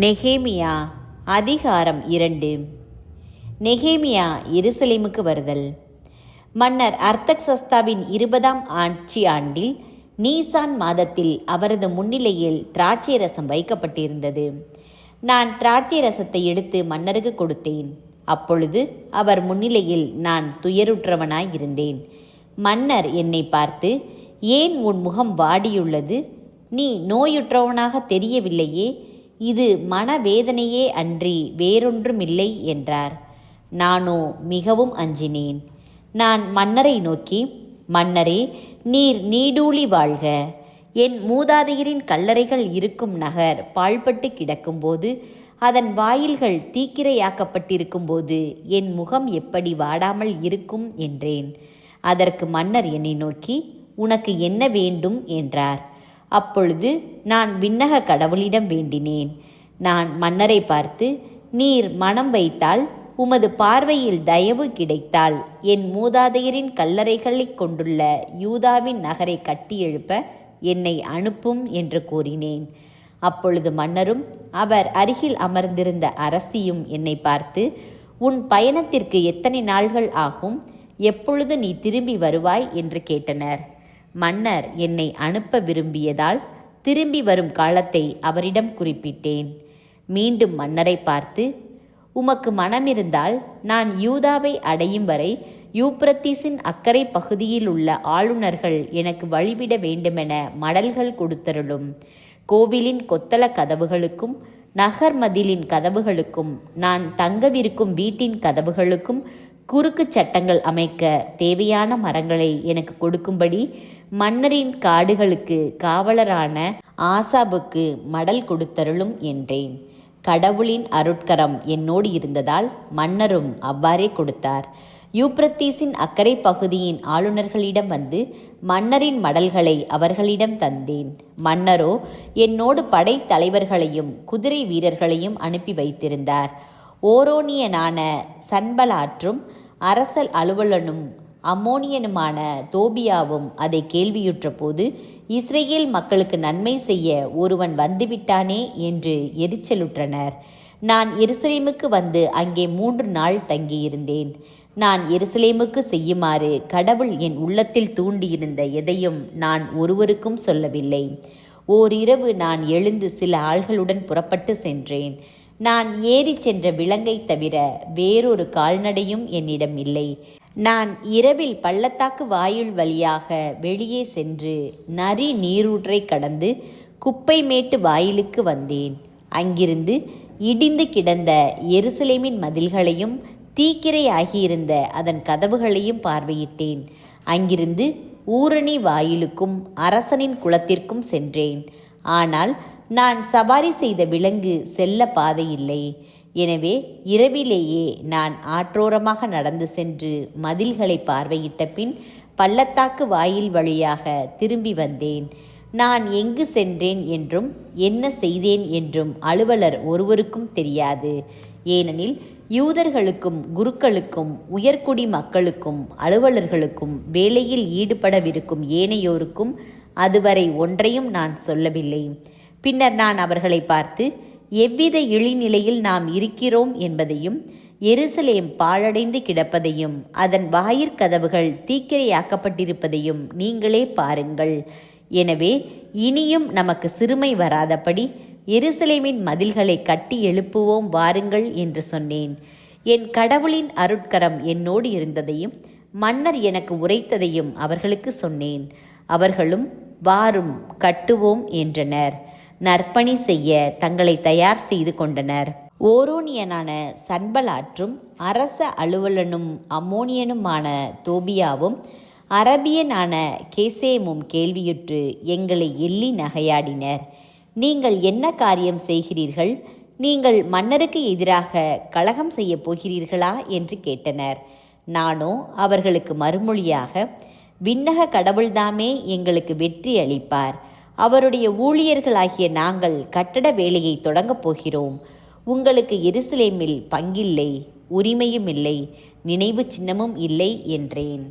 நெகேமியா அதிகாரம் 2. நெகேமியா எருசலேமுக்கு வருதல். மன்னர் அர்தக்சஸ்தாவின் 20ஆம் ஆட்சி ஆண்டில் நீசான் மாதத்தில் அவரது முன்னிலையில் திராட்சை ரசம் வைக்கப்பட்டிருந்தது. நான் திராட்சை ரசத்தை எடுத்து மன்னருக்கு கொடுத்தேன். அப்பொழுது அவர் முன்னிலையில் நான் துயருற்றவனாயிருந்தேன். மன்னர் என்னை பார்த்து, ஏன் உன் முகம் வாடியுள்ளது? நீ நோயுற்றவனாக தெரியவில்லையே. இது மனவேதனையே அன்றி வேறொன்றுமில்லை என்றார். நானோ மிகவும் அஞ்சினேன். நான் மன்னரை நோக்கி, மன்னரே, நீர் நீடூழி வாழ்க. என் மூதாதையரின் கல்லறைகள் இருக்கும் நகர் பாழ்பட்டு கிடக்கும்போது, அதன் வாயில்கள் தீக்கிரையாக்கப்பட்டிருக்கும்போது என் முகம் எப்படி வாடாமல் இருக்கும் என்றேன். அதற்கு மன்னர் என்னை நோக்கி, உனக்கு என்ன வேண்டும் என்றார். அப்பொழுது நான் விண்ணக கடவுளிடம் வேண்டினேன். நான் மன்னரை பார்த்து, நீர் மனம் வைத்தால், உமது பார்வையில் தயவு கிடைத்தால், என் மூதாதையரின் கல்லறைகளை கொண்டுள்ள யூதாவின் நகரை கட்டி எழுப்ப என்னை அனுப்பும் என்று கூறினேன். அப்பொழுது மன்னரும் அவர் அருகில் அமர்ந்திருந்த அரசியும் என்னை பார்த்து, உன் பயணத்திற்கு எத்தனை நாள்கள் ஆகும்? எப்பொழுது நீ திரும்பி வருவாய் என்று கேட்டனர். மன்னர் என்னை அனுப்ப விரும்பியதால் திரும்பி வரும் காலத்தை அவரிடம் குறிப்பிட்டேன். மீண்டும் மன்னரை பார்த்து, உமக்கு மனமிருந்தால் நான் யூதாவை அடையும் வரை யூப்ரத்தீசின் அக்கறை பகுதியில் உள்ள ஆளுநர்கள் எனக்கு வழிவிட வேண்டுமென மடல்கள் கொடுத்தருளும். கோவிலின் கொத்தள கதவுகளுக்கும் நகர் மதிலின் கதவுகளுக்கும் நான் தங்கவிருக்கும் வீட்டின் கதவுகளுக்கும் குறுக்கு சட்டங்கள் அமைக்க தேவையான மரங்களை எனக்கு கொடுக்கும்படி மன்னரின் காடுகளுக்கு காவலரான ஆசாபுக்கு மடல் கொடுத்தருளும் என்றேன். கடவுளின் அருட்கரம் என்னோடு இருந்ததால் மன்னரும் அவ்வாறே கொடுத்தார். யூப்ரத்தீசின் அக்கறை பகுதியின் ஆளுநர்களிடம் வந்து மன்னரின் மடல்களை அவர்களிடம் தந்தேன். மன்னரோ என்னோடு படை தலைவர்களையும் குதிரை வீரர்களையும் அனுப்பி வைத்திருந்தார். ஓரோனியனான சன்பலாற்றும் அரசல் அலுவலனும் அம்மோனியனுமான தோபியாவும் அதை கேள்வியுற்ற போது, இஸ்ரேல் மக்களுக்கு நன்மை செய்ய ஒருவன் வந்துவிட்டானே என்று எரிச்சலுற்றனர். நான் எருசலேமுக்கு வந்து அங்கே 3 நாள் தங்கியிருந்தேன். நான் எருசலேமுக்கு செய்யுமாறு கடவுள் என் உள்ளத்தில் தூண்டியிருந்த எதையும் நான் ஒருவருக்கும் சொல்லவில்லை. ஓரிரவு நான் எழுந்து சில ஆள்களுடன் புறப்பட்டு சென்றேன். நான் ஏறி சென்ற விலங்கை தவிர வேறொரு கால்நடையும் என்னிடம் இல்லை. நான் இரவில் பள்ளத்தாக்கு வாயில் வழியாக வெளியே சென்று நரி நீரூற்றை கடந்து குப்பை மேட்டு வாயிலுக்கு வந்தேன். அங்கிருந்து இடிந்து கிடந்த எருசலேமின் மதில்களையும் தீக்கிரை ஆகியிருந்த அதன் கதவுகளையும் பார்வையிட்டேன். அங்கிருந்து ஊரணி வாயிலுக்கும் அரசனின் குளத்திற்கும் சென்றேன். ஆனால் நான் சவாரி செய்த விலங்கு செல்ல பாதையில்லை. எனவே இரவிலேயே நான் ஆற்றோரமாக நடந்து சென்று மதில்களை பார்வையிட்ட பின் பள்ளத்தாக்கு வாயில் வழியாக திரும்பி வந்தேன். நான் எங்கு சென்றேன் என்றும் என்ன செய்தேன் என்றும் அலுவலர் ஒருவருக்கும் தெரியாது. ஏனெனில் யூதர்களுக்கும் குருக்களுக்கும் உயர்குடி மக்களுக்கும் அலுவலர்களுக்கும் வேலையில் ஈடுபடவிருக்கும் ஏனையோருக்கும் அதுவரை ஒன்றையும் நான் சொல்லவில்லை. பின்னர் நான் அவர்களை பார்த்து, எவ்வித இழிநிலையில் நாம் இருக்கிறோம் என்பதையும், எருசலேம் பாழடைந்து கிடப்பதையும் அதன் வாயிற்கதவுகள் தீக்கிரையாக்கப்பட்டிருப்பதையும் நீங்களே பாருங்கள். எனவே இனியும் நமக்கு சிறுமை வராதபடி எருசலேமின் மதில்களை கட்டி எழுப்புவோம் வாருங்கள் என்று சொன்னேன். என் கடவுளின் அருட்கரம் என்னோடு இருந்ததையும் மன்னர் எனக்கு உரைத்ததையும் அவர்களுக்கு சொன்னேன். அவர்களும் வாரும் கட்டுவோம் என்றனர். நற்பணி செய்ய தங்களை தயார் செய்து கொண்டனர். ஓரோனியனான சன்பலாற்றும் அரச அலுவலனும் அம்மோனியனுமான தோபியாவும் அரபியனான கேசேமும் கேள்வியுற்று எங்களை எள்ளி நகையாடினர். நீங்கள் என்ன காரியம் செய்கிறீர்கள்? நீங்கள் மன்னருக்கு எதிராக கலகம் செய்ய போகிறீர்களா என்று கேட்டனர். நானோ அவர்களுக்கு மறுமொழியாக, விண்ணக கடவுள்தாமே எங்களுக்கு வெற்றி அளிப்பார். அவருடைய ஊழியர்களாகிய நாங்கள் கட்டட வேலையை தொடங்கப் போகிறோம். உங்களுக்கு எருசலேமில் பங்கில்லை, உரிமையும் இல்லை, நினைவு சின்னமும் இல்லை என்றேன்.